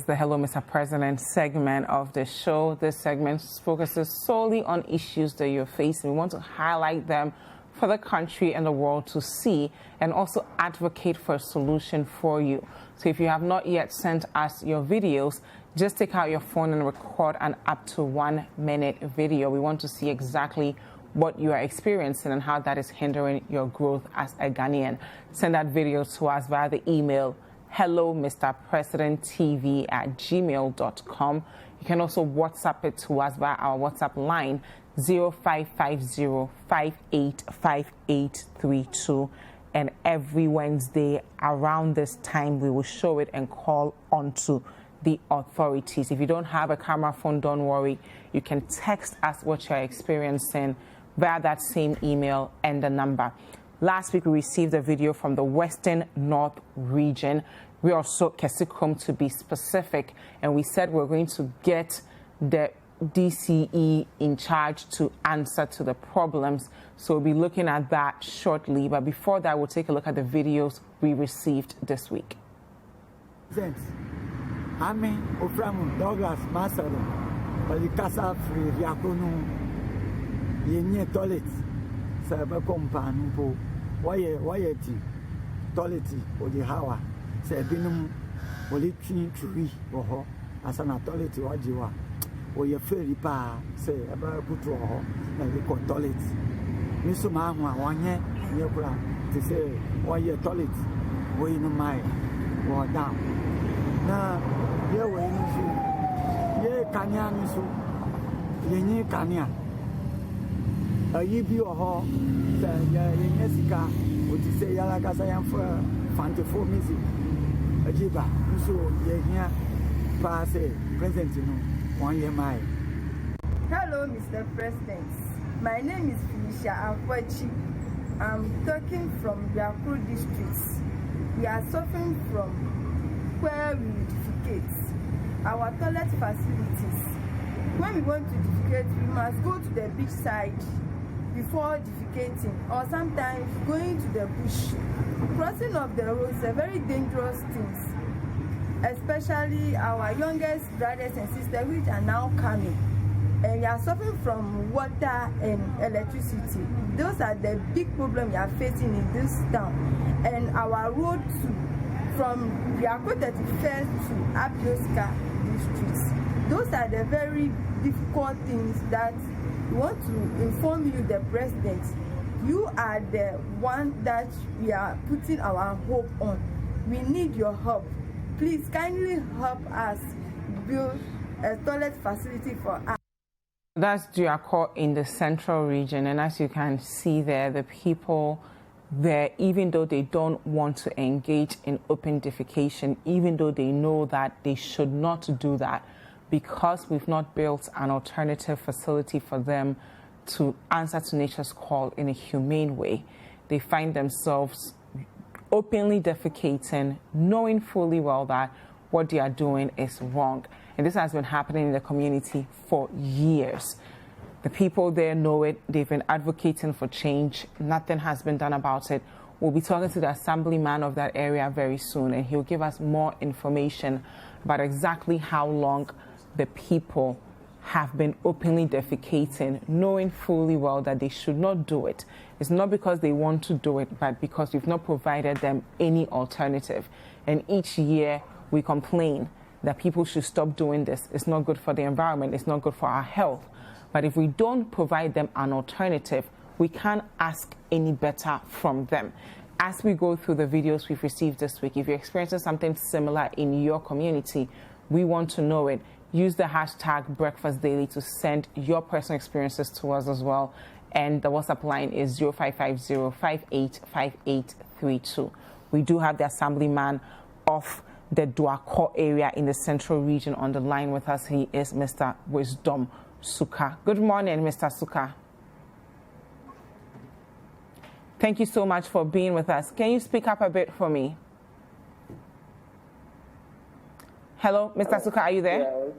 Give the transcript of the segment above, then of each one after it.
is the Hello, Mr. President segment of the show. This segment focuses solely on issues that you're facing. We want to highlight them for the country and the world to see and also advocate for a solution for you. So if you have not yet sent us your videos, just take out your phone and record an up to 1 minute video. We want to see exactly what you are experiencing and how that is hindering your growth as a Ghanaian. Send that video to us via the email hellomrpresidenttv@gmail.com. You can also WhatsApp it to us via our WhatsApp line 0550-585832. And every Wednesday around this time, we will show it and call onto the authorities. If you don't have a camera phone, don't worry. You can text us what you're experiencing via that same email and the number. Last week, we received a video from the Western North region. We also Kesikrom to be specific, and we said we're going to get the DCE in charge to answer to the problems. So we'll be looking at that shortly. But before that, we'll take a look at the videos we received this week. Ami Oframu Douglas Masaro, Balikasa Free Yakono, Yenye Toilet, Sabakompanumpo, Wayeti, Toileti, or the Hawa, Sabinum, Olitin Tree, or Asana Toilet, or Jiwa, or your ferry pa, say about Putro, and we call toilet. Missuma, 1 year, Yokra, to say 1 year toilet, way in my or down. Now, ye we nisu ye kanya nisu ye nyi kanya ayi bi oho se ye nyesika o ti se yala kasa yan for fantefo music ajiba nisu ye hia pa se present no 1 year mai. Hello Mr. President, my name is Felicia Akwachi. I'm talking from Duakor district. We are suffering from where we defecate, our toilet facilities. When we want to defecate, we must go to the beach side before defecating, or sometimes going to the bush. Crossing of the road is a very dangerous thing, especially our youngest brothers and sisters which are now coming, and we are suffering from water and electricity. Those are the big problems we are facing in this town, and our road too. From Duakor 31st to Abioska districts. Those are the very difficult things that we want to inform you, the president. You are the one that we are putting our hope on. We need your help. Please kindly help us build a toilet facility for us. That's Duakor in the central region, and as you can see there, the people there, even though they don't want to engage in open defecation, even though they know that they should not do that, because we've not built an alternative facility for them to answer to nature's call in a humane way, they find themselves openly defecating, knowing fully well that what they are doing is wrong. And this has been happening in the community for years. The people there know it. They've been advocating for change. Nothing has been done about it. We'll be talking to the assemblyman of that area very soon, and he'll give us more information about exactly how long the people have been openly defecating, knowing fully well that they should not do it. It's not because they want to do it, but because we've not provided them any alternative. And each year we complain that people should stop doing this. It's not good for the environment. It's not good for our health. But if we don't provide them an alternative, we can't ask any better from them. As we go through the videos we've received this week, if you're experiencing something similar in your community, we want to know it. Use the hashtag BreakfastDaily to send your personal experiences to us as well. And the WhatsApp line is 0550-585832. We do have the assemblyman of the Duakor area in the central region on the line with us. He is Mr. Wisdom Suka. Good morning, Mr. Suka. Thank you so much for being with us. Can you speak up a bit for me? Hello, Mr. Suka, are you there? Yes.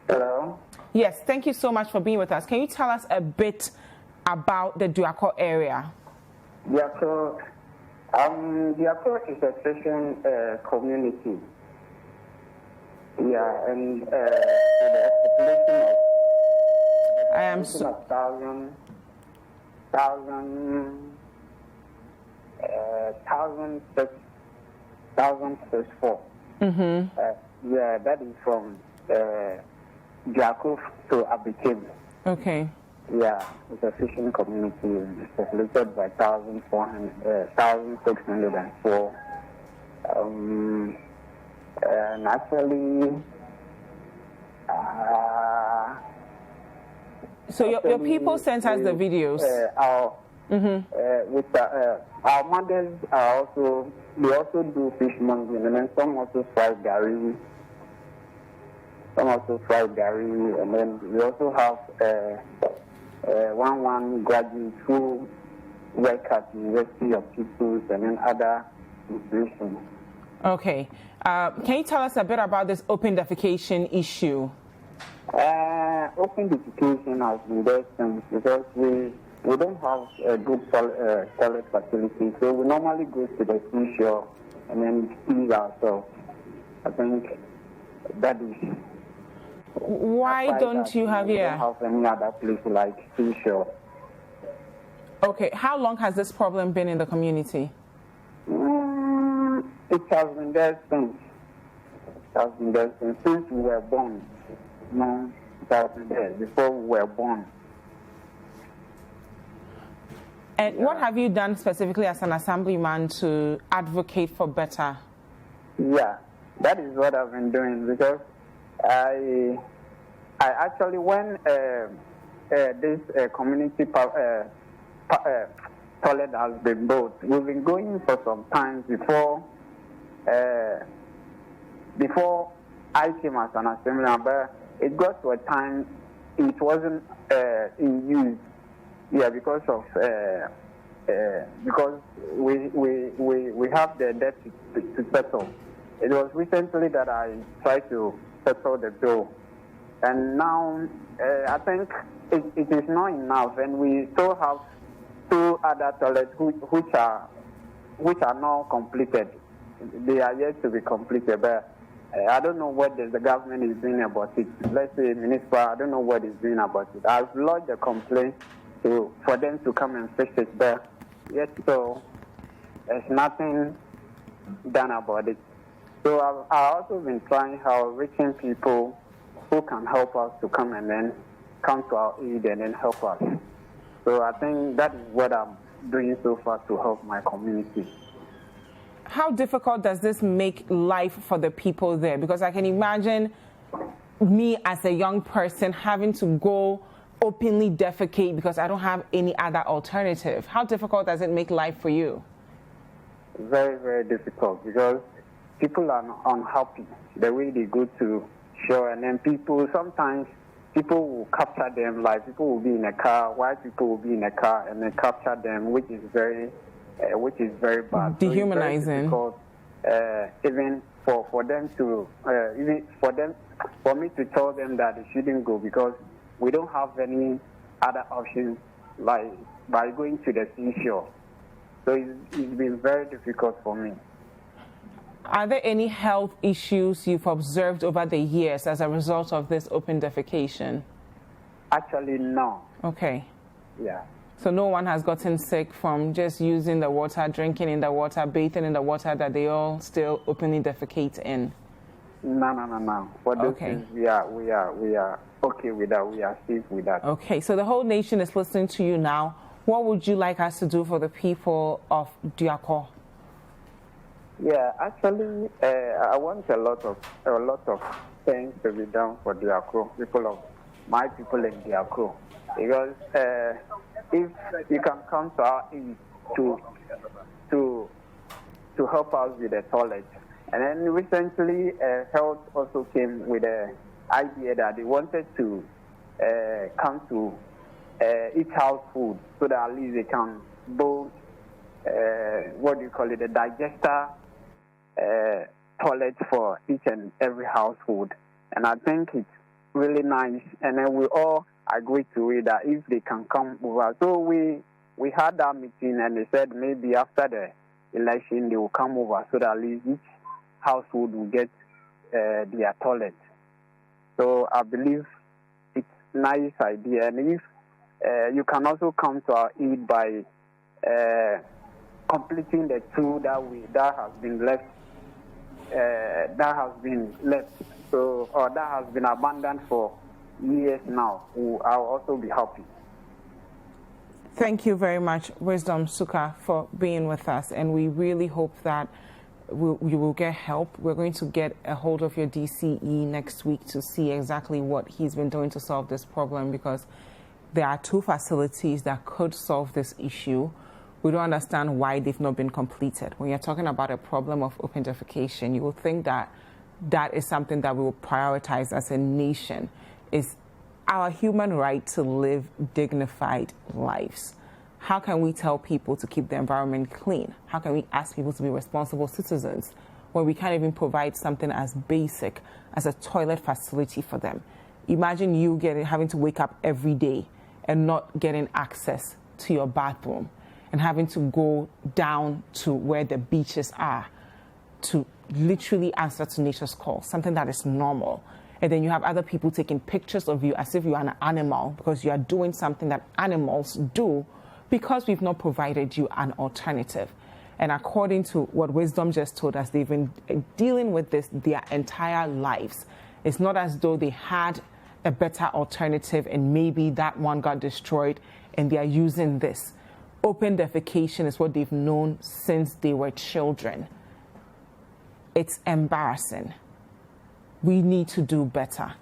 Hello? Yes, thank you so much for being with us. Can you tell us a bit about the Duakor area? Yeah, so Duakor is a fishing community. Yeah, and the population of I am of 1,064. Yeah, that is from Duakor to Abikim. Okay. Yeah, it's a fishing community. It's populated by 1,604. And actually, so your people sent us the videos. With our mothers are also, they also do fish mongering, and then some also fry gari. And then we also have one graduate who work at the University of Peoples and then other institutions. Okay. Can you tell us a bit about this open defecation issue? Open defecation has been there since, because we don't have a good toilet facility, so we normally go to the seashore and then clean ourselves. I think that is. Why don't you have here? We don't have any other place like seashore. Okay. How long has this problem been in the community? It has been there since. Since we were born. No, it has been there before we were born. And what have you done specifically as an assemblyman to advocate for better? Yeah, that is what I've been doing, because I actually, when this community toilet has been built, we've been going for some time before I came as an assemblyman, but it got to a time it wasn't in use. Yeah, because we have the debt to settle. It was recently that I tried to settle the bill, and now I think it is not enough, and we still have 2 other toilets which are not completed. They are yet to be completed, but I don't know what the government is doing about it. Let's say municipal, I don't know what is doing about it. I've lodged a complaint for them to come and fix it, but yet so there's nothing done about it. So I've also been trying how reaching people who can help us to come and then come to our aid and then help us. So I think that is what I'm doing so far to help my community. How difficult does this make life for the people there? Because I can imagine me as a young person having to go openly defecate because I don't have any other alternative. How difficult does it make life for you? Very, very difficult, because people are unhappy the way they go to shore, and then sometimes people will capture them, like people will be in a car, white people will be in a car and then capture them, which is very bad. Dehumanizing. So even for them to for me to tell them that they shouldn't go, because we don't have any other options like by going to the seashore. So it's been very difficult for me. Are there any health issues you've observed over the years as a result of this open defecation? Actually, no. Okay. Yeah. So no one has gotten sick from just using the water, drinking in the water, bathing in the water that they all still openly defecate in? No. For those things, we are okay with that. We are safe with that. Okay. So the whole nation is listening to you now. What would you like us to do for the people of Duakor? Yeah, actually, I want a lot of things to be done for Duakor, my people in Duakor, because if you can come to our aid to help us with the toilet, and then recently, Health also came with the idea that they wanted to come to eat house food, so that at least they can build the digester toilet for each and every household. And I think it's really nice, and then we all agreed to it that if they can come over. So we had that meeting, and they said maybe after the election, they will come over so that at least each household will get their toilet. So I believe it's a nice idea. And if you can also come to our aid by completing the two that has been left, or that has been abandoned for years now, I'll also be happy. Thank you very much, Wisdom Suka, for being with us, and we really hope that you will get help. We're going to get a hold of your DCE next week to see exactly what he's been doing to solve this problem, because there are two facilities that could solve this issue. We don't understand why they've not been completed. When you're talking about a problem of open defecation, you will think that that is something that we will prioritize as a nation. Is our human right to live dignified lives. How can we tell people to keep the environment clean? How can we ask people to be responsible citizens when we can't even provide something as basic as a toilet facility for them? Imagine you having to wake up every day and not getting access to your bathroom and having to go down to where the beaches are to literally answer to nature's call, something that is normal. And then you have other people taking pictures of you as if you are an animal because you are doing something that animals do, because we've not provided you an alternative. And according to what Wisdom just told us, they've been dealing with this their entire lives. It's not as though they had a better alternative and maybe that one got destroyed and they are using this. Open defecation is what they've known since they were children. It's embarrassing. We need to do better.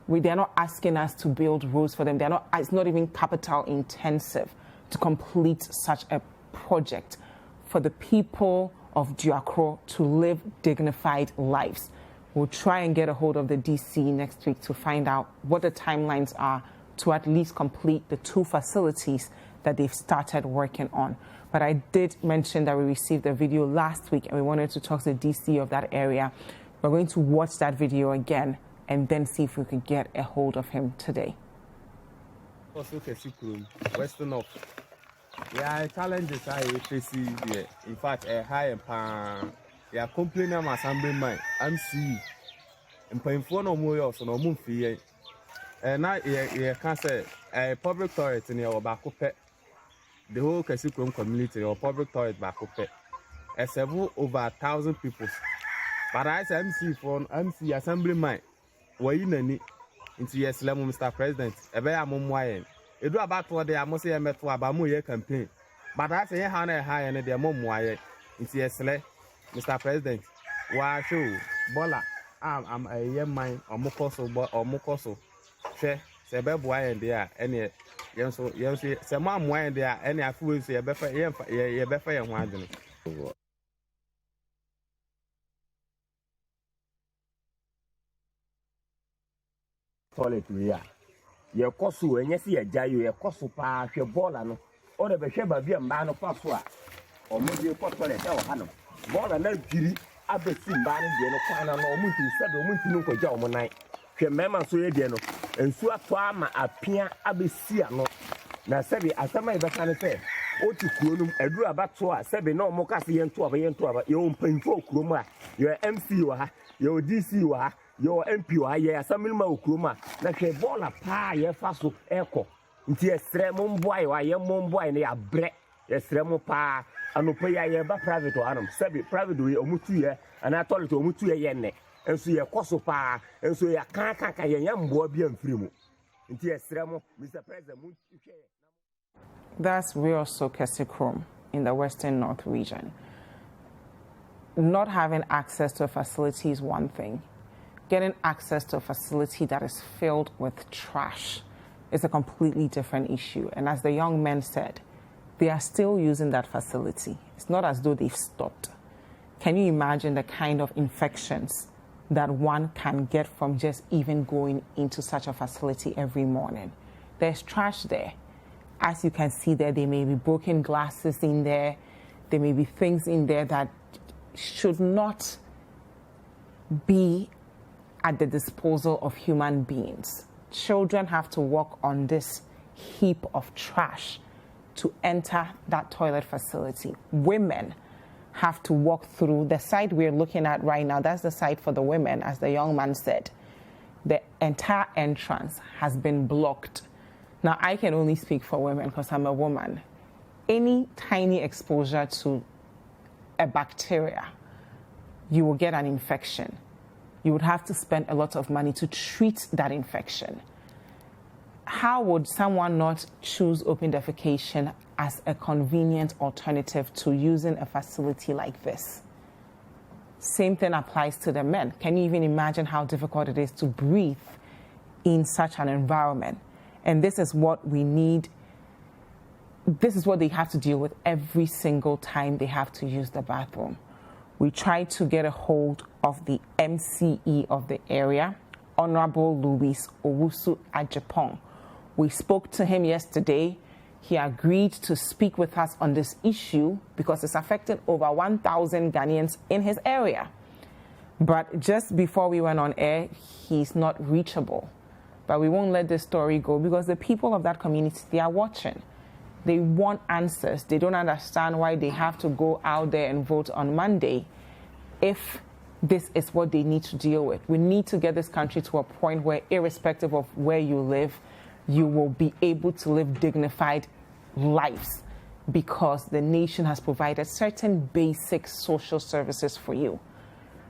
They're not asking us to build roads for them. It's not even capital intensive to complete such a project for the people of Duakor to live dignified lives. We'll try and get a hold of the DC next week to find out what the timelines are to at least complete the two facilities that they've started working on. But I did mention that we received a video last week and we wanted to talk to the DC of that area. We're going to watch that video again and then see if we can get a hold of him today. Western of challenges I face here. In fact, a high and pan. They are complaining about assembly mine. MC. And paying for no more or no more fee. And now you can say a public toilet in your back pet. The whole Citi community or public toilet back pet. Several over 1,000 people. But I say MC assembly mine. Why you need into yes, Mr. President? A very mom. You do about what they are must say a met for about more campaign. But I say Hannah high and their mom wire into yes, Mr. President. Why show Bola? I'm a young man or Mokoso. Say Beboy and there any young so you see some mom wine there any I feel say a better and one. Toilet we are. Your cosu and yes, ye jayu, your cosu pa, your bola, or the Besheba be a man of Pasua, or maybe a toilet or Hannah. Bola no giri, Abesim Barney, no Kana, no Munti, said the Munti for Jam night. She mamma so yediano, and so a farmer appear Abesiano. Now, Sebi, as some of the kind of say, O to Kulum, a drew about to us, Sebi, no Mocassi and 12 your own painful Kruma, your MC, your DC, your MP, yeah, some milma Kruma, like a bola pa, ye faso echo. Into a stremon boy, or a young boy, and they are bread, a stremo pa, and no pay a private or Adam, Sebi, private way or Mutu, and I told it to Mutu yenne, and so your coso pa, and so your can't a young boy be free. Into a stremo, Mr. President. That's real Citi in the Western North region. Not having access to a facility is one thing. Getting access to a facility that is filled with trash is a completely different issue. And as the young men said, they are still using that facility. It's not as though they've stopped. Can you imagine the kind of infections that one can get from just even going into such a facility every morning? There's trash there. As you can see there, there may be broken glasses in there. There may be things in there that should not be at the disposal of human beings. Children have to walk on this heap of trash to enter that toilet facility. Women have to walk through. The site we're looking at right now, that's the site for the women, as the young man said. The entire entrance has been blocked. Now, I can only speak for women because I'm a woman. Any tiny exposure to a bacteria, you will get an infection. You would have to spend a lot of money to treat that infection. How would someone not choose open defecation as a convenient alternative to using a facility like this? Same thing applies to the men. Can you even imagine how difficult it is to breathe in such an environment? And this is what we need. This is what they have to deal with every single time they have to use the bathroom. We tried to get a hold of the MCE of the area, Honorable Louis Owusu Ajapong. We spoke to him yesterday. He agreed to speak with us on this issue because it's affected over 1,000 Ghanaians in his area. But just before we went on air, he's not reachable. But we won't let this story go because the people of that community, they are watching. They want answers. They don't understand why they have to go out there and vote on Monday if this is what they need to deal with. We need to get this country to a point where, irrespective of where you live, you will be able to live dignified lives because the nation has provided certain basic social services for you.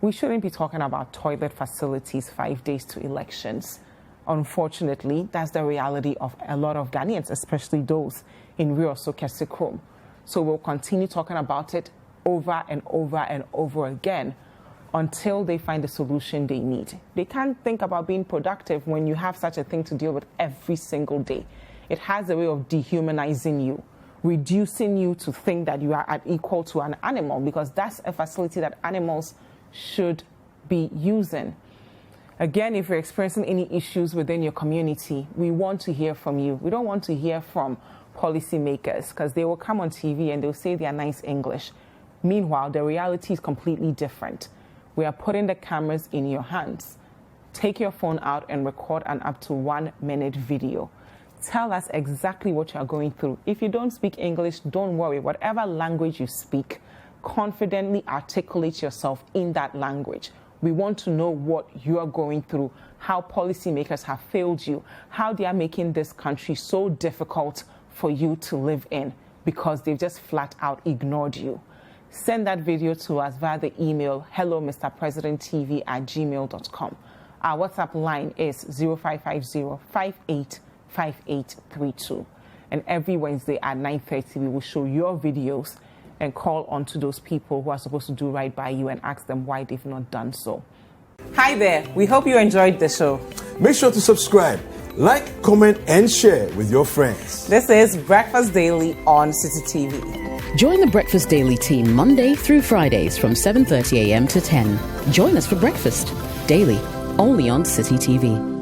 We shouldn't be talking about toilet facilities 5 days to elections. Unfortunately, that's the reality of a lot of Ghanaians, especially those in Rio Krom. So we'll continue talking about it over and over and over again until they find the solution they need. They can't think about being productive when you have such a thing to deal with every single day. It has a way of dehumanizing you, reducing you to think that you are equal to an animal, because that's a facility that animals should be using. Again, if you're experiencing any issues within your community, we want to hear from you. We don't want to hear from policymakers because they will come on TV and they'll say they are nice English. Meanwhile, the reality is completely different. We are putting the cameras in your hands. Take your phone out and record an up to 1 minute video. Tell us exactly what you are going through. If you don't speak English, don't worry. Whatever language you speak, confidently articulate yourself in that language. We want to know what you are going through, how policymakers have failed you, how they are making this country so difficult for you to live in because they've just flat out ignored you. Send that video to us via the email hellomrpresidenttv@gmail.com. Our WhatsApp line is 0550-585832. And every Wednesday at 9:30, we will show your videos and call on to those people who are supposed to do right by you and ask them why they've not done so. Hi there. We hope you enjoyed the show. Make sure to subscribe, like, comment, and share with your friends. This is Breakfast Daily on Citi TV. Join the Breakfast Daily team Monday through Fridays from 7:30 a.m. to 10. Join us for breakfast daily, only on Citi TV.